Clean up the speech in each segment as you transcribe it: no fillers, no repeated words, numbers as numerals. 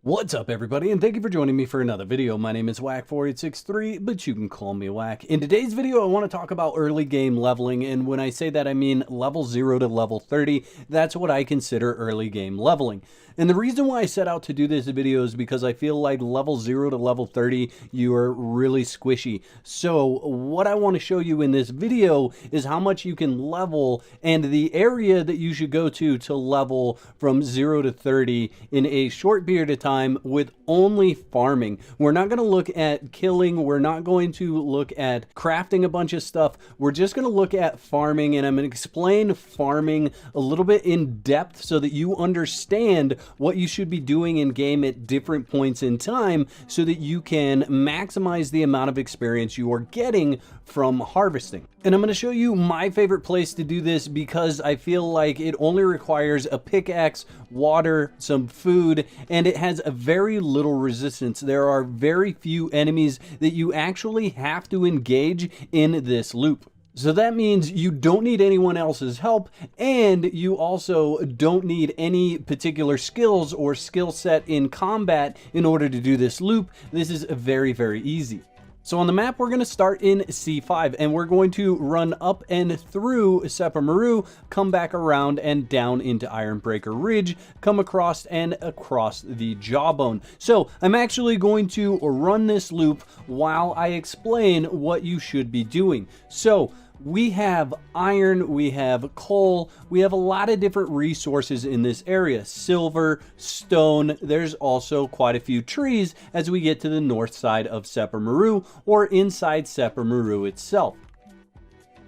What's up everybody, and thank you for joining me for another video. My name is Whack4863, but you can call me Whack. In today's video, I want to talk about early game leveling, and when I say that, I mean level 0 to level 30. That's what I consider early game leveling. And the reason why I set out to do this video is because I feel like level 0 to level 30, you are really squishy. So what I want to show you in this video is how much you can level and the area that you should go to level from 0 to 30 in a short period of time with only farming. We're not going to look at killing. We're not going to look at crafting a bunch of stuff. We're just going to look at farming, and I'm going to explain farming a little bit in depth so that you understand what you should be doing in game at different points in time so that you can maximize the amount of experience you are getting from harvesting. And I'm going to show you my favorite place to do this because I feel like it only requires a pickaxe, water, some food, and it has a very little resistance. There are very few enemies that you actually have to engage in this loop. So that means you don't need anyone else's help, and you also don't need any particular skills or skill set in combat in order to do this loop. This is very, very easy. So on the map, we're going to start in C5, and we're going to run up and through Seppermaru, come back around and down into Ironbreaker Ridge, come across and across the Jawbone. So I'm actually going to run this loop while I explain what you should be doing. So we have iron, we have coal, we have a lot of different resources in this area. Silver, stone, there's also quite a few trees as we get to the north side of Seppermaru or inside Seppermaru itself.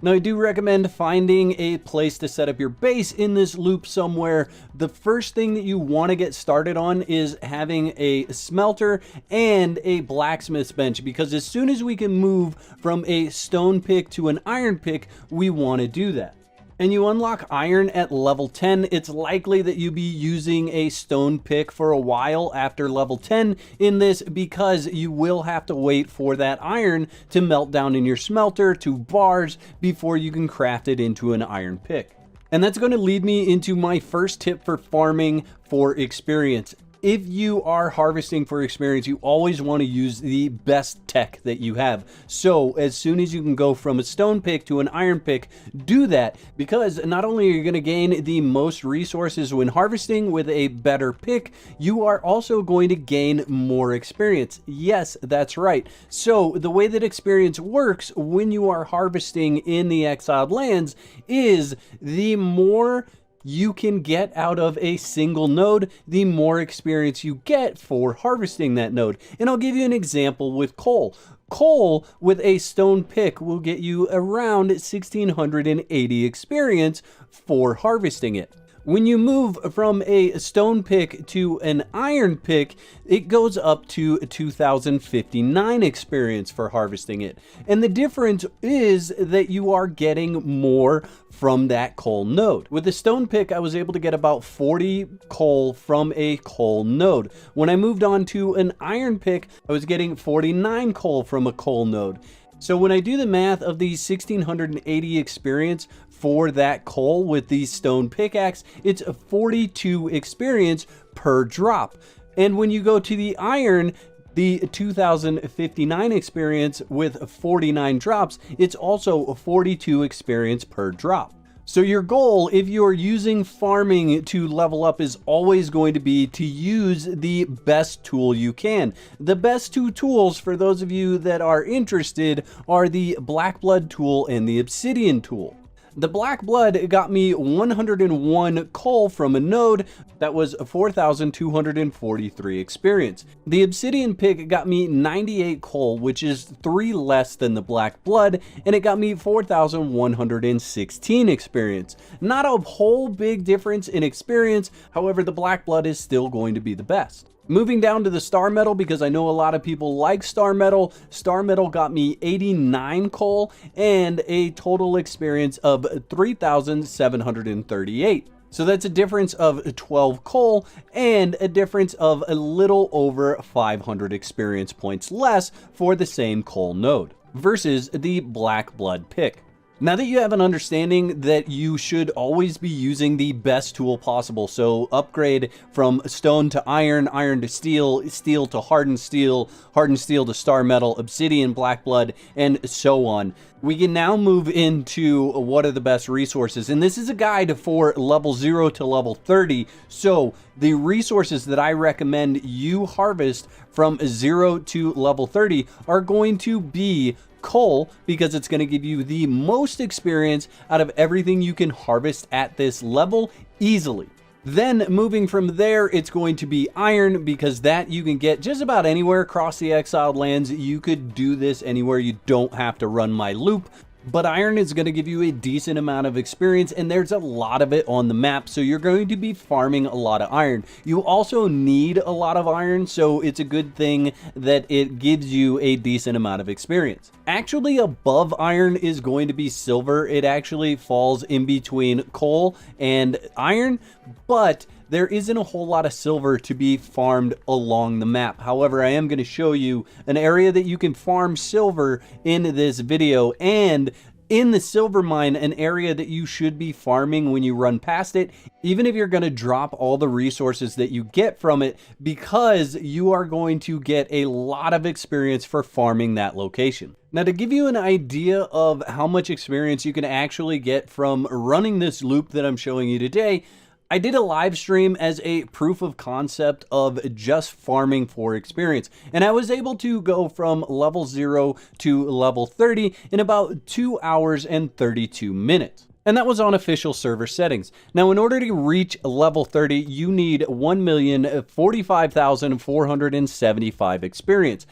Now, I do recommend finding a place to set up your base in this loop somewhere. The first thing that you want to get started on is having a smelter and a blacksmith's bench, because as soon as we can move from a stone pick to an iron pick, we want to do that. And you unlock iron at level 10. It's likely that you'll be using a stone pick for a while after level 10 in this, because you will have to wait for that iron to melt down in your smelter to bars before you can craft it into an iron pick. And that's going to lead me into my first tip for farming for experience. If you are harvesting for experience, you always want to use the best tech that you have. So as soon as you can go from a stone pick to an iron pick, do that, because not only are you going to gain the most resources when harvesting with a better pick, you are also going to gain more experience. Yes, that's right. So the way that experience works when you are harvesting in the exiled lands is the more you can get out of a single node, the more experience you get for harvesting that node. And I'll give you an example with coal. Coal with a stone pick will get you around 1680 experience for harvesting it. When you move from a stone pick to an iron pick, it goes up to 2059 experience for harvesting it. And the difference is that you are getting more from that coal node. With the stone pick, I was able to get about 40 coal from a coal node. When I moved on to an iron pick, I was getting 49 coal from a coal node. So when I do the math of the 1680 experience for that coal with the stone pickaxe, it's a 42 experience per drop. And when you go to the iron, the 2059 experience with 49 drops, it's also a 42 experience per drop. So your goal, if you're using farming to level up, is always going to be to use the best tool you can. The best two tools, for those of you that are interested, are the Black Blood tool and the Obsidian tool. The Black Blood got me 101 coal from a node. That was 4,243 experience. The Obsidian pick got me 98 coal, which is 3 less than the Black Blood, and it got me 4,116 experience. Not a whole big difference in experience, however, the Black Blood is still going to be the best. Moving down to the Star Metal, because I know a lot of people like Star Metal. Star Metal got me 89 coal and a total experience of 3,738. So that's a difference of 12 coal and a difference of a little over 500 experience points less for the same coal node versus the Black Blood pick. Now that you have an understanding that you should always be using the best tool possible, so upgrade from stone to iron, iron to steel, steel to hardened steel to star metal, obsidian, black blood, and so on, we can now move into what are the best resources. And this is a guide for level 0 to level 30. So the resources that I recommend you harvest from 0 to level 30 are going to be coal, because it's going to give you the most experience out of everything you can harvest at this level easily. Then moving from there, it's going to be iron, because that you can get just about anywhere across the exiled lands. You could do this anywhere. You don't have to run my loop. But iron is going to give you a decent amount of experience, and there's a lot of it on the map, so you're going to be farming a lot of iron. You also need a lot of iron, so it's a good thing that it gives you a decent amount of experience. Actually, above iron is going to be silver. It actually falls in between coal and iron, but there isn't a whole lot of silver to be farmed along the map. However, I am going to show you an area that you can farm silver in this video, and in the silver mine, an area that you should be farming when you run past it, even if you're going to drop all the resources that you get from it, because you are going to get a lot of experience for farming that location. Now, to give you an idea of how much experience you can actually get from running this loop that I'm showing you today, I did a live stream as a proof of concept of just farming for experience, and I was able to go from level 0 to level 30 in about 2 hours and 32 minutes. And that was on official server settings. Now, in order to reach level 30, you need 1,045,475 experience.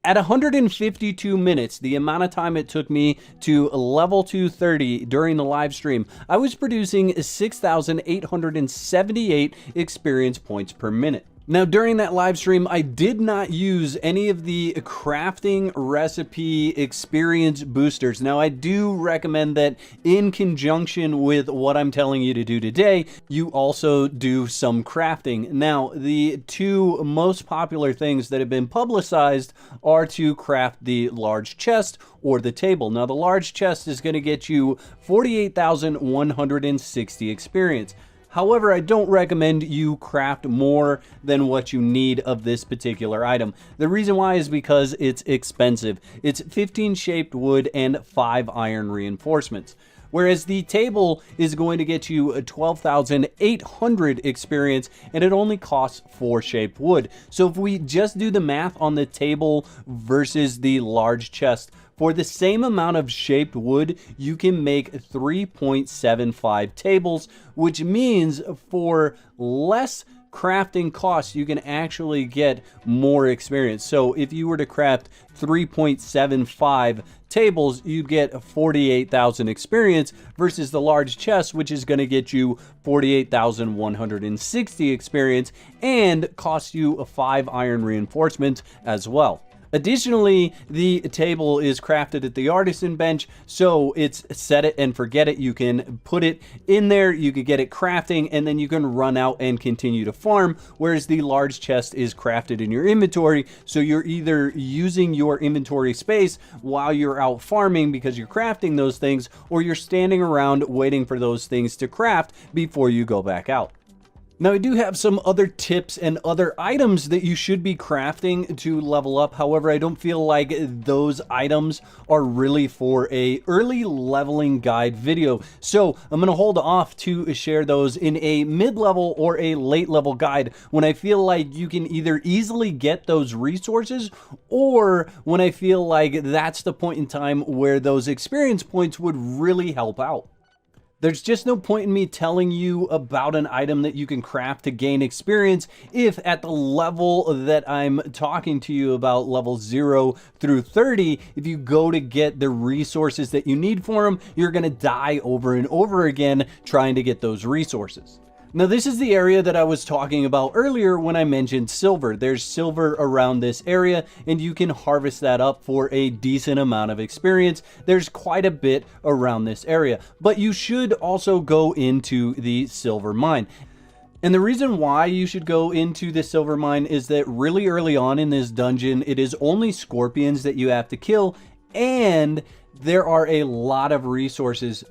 At 152 minutes, the amount of time it took me to level 230 during the live stream, I was producing 6,878 experience points per minute. Now, during that live stream, I did not use any of the crafting recipe experience boosters. Now, I do recommend that in conjunction with what I'm telling you to do today, you also do some crafting. Now, the two most popular things that have been publicized are to craft the large chest or the table. Now, the large chest is going to get you 48,160 experience. However, I don't recommend you craft more than what you need of this particular item. The reason why is because it's expensive. It's 15 shaped wood and 5 iron reinforcements. Whereas the table is going to get you 12,800 experience, and it only costs 4 shaped wood. So if we just do the math on the table versus the large chest, for the same amount of shaped wood, you can make 3.75 tables, which means for less crafting costs, you can actually get more experience. So if you were to craft 3.75 tables, you get 48,000 experience versus the large chest, which is going to get you 48,160 experience and cost you 5 iron reinforcements as well. Additionally, the table is crafted at the artisan bench, so it's set it and forget it. You can put it in there, you can get it crafting, and then you can run out and continue to farm, whereas the large chest is crafted in your inventory, so you're either using your inventory space while you're out farming because you're crafting those things, or you're standing around waiting for those things to craft before you go back out. Now, I do have some other tips and other items that you should be crafting to level up. However, I don't feel like those items are really for a early leveling guide video. So I'm going to hold off to share those in a mid-level or a late level guide when I feel like you can either easily get those resources, or when I feel like that's the point in time where those experience points would really help out. There's just no point in me telling you about an item that you can craft to gain experience if at the level that I'm talking to you about, level 0 through 30, if you go to get the resources that you need for them, you're going to die over and over again trying to get those resources. Now, this is the area that I was talking about earlier when I mentioned silver. There's silver around this area, and you can harvest that up for a decent amount of experience. There's quite a bit around this area, but you should also go into the silver mine. And the reason why you should go into the silver mine is that really early on in this dungeon, it is only scorpions that you have to kill, and there are a lot of resources.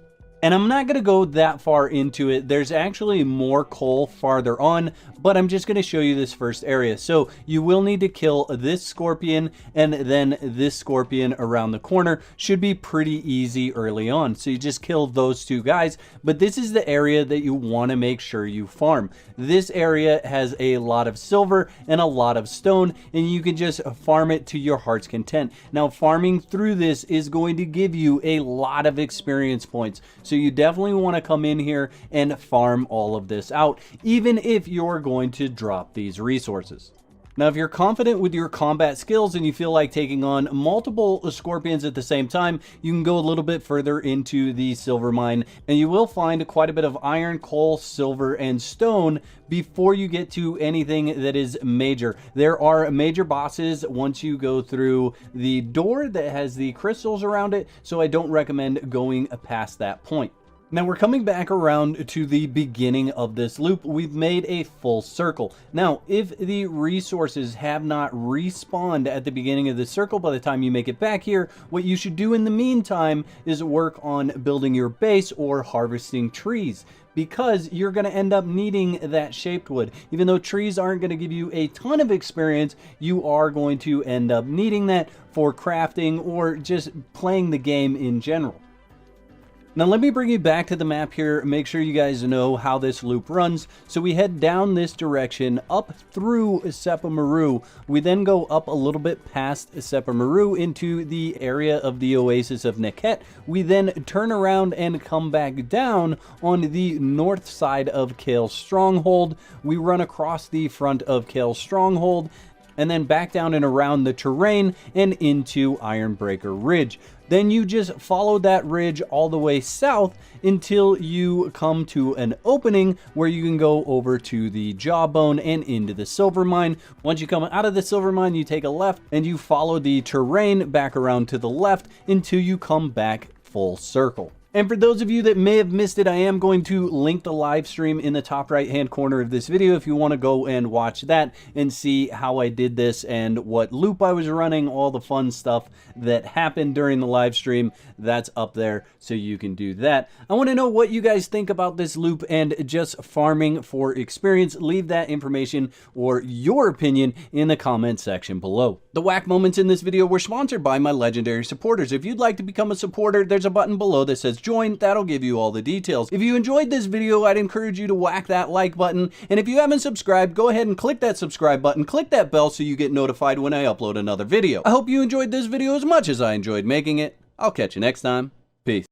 And I'm not going to go that far into it. There's actually more coal farther on, but I'm just going to show you this first area. So you will need to kill this scorpion, and then this scorpion around the corner. Should be pretty easy early on. So you just kill those two guys, but this is the area that you want to make sure you farm. This area has a lot of silver and a lot of stone, and you can just farm it to your heart's content. Now, farming through this is going to give you a lot of experience points. So you definitely want to come in here and farm all of this out, even if you're going to drop these resources. Now, if you're confident with your combat skills and you feel like taking on multiple scorpions at the same time, you can go a little bit further into the silver mine, and you will find quite a bit of iron, coal, silver, and stone before you get to anything that is major. There are major bosses once you go through the door that has the crystals around it, so I don't recommend going past that point. Now we're coming back around to the beginning of this loop. We've made a full circle. Now, if the resources have not respawned at the beginning of the circle by the time you make it back here, what you should do in the meantime is work on building your base or harvesting trees, because you're going to end up needing that shaped wood. Even though trees aren't going to give you a ton of experience, you are going to end up needing that for crafting or just playing the game in general. Now let me bring you back to the map here, make sure you guys know how this loop runs. So we head down this direction up through Sepamaru. We then go up a little bit past Sepamaru into the area of the Oasis of Neket. We then turn around and come back down on the north side of Kale's Stronghold. We run across the front of Kale's Stronghold, and then back down and around the terrain and into Ironbreaker Ridge. Then you just follow that ridge all the way south until you come to an opening where you can go over to the Jawbone and into the silver mine. Once you come out of the silver mine, you take a left and you follow the terrain back around to the left until you come back full circle. And for those of you that may have missed it, I am going to link the live stream in the top right hand corner of this video if you want to go and watch that and see how I did this and what loop I was running, all the fun stuff that happened during the live stream. That's up there, so you can do that. I want to know what you guys think about this loop and just farming for experience. Leave that information or your opinion in the comment section below. The whack moments in this video were sponsored by my legendary supporters. If you'd like to become a supporter, there's a button below that says join. That'll give you all the details. If you enjoyed this video, I'd encourage you to whack that like button, and if you haven't subscribed, go ahead and click that subscribe button, click that bell so you get notified when I upload another video. I hope you enjoyed this video as much as I enjoyed making it. I'll catch you next time. Peace.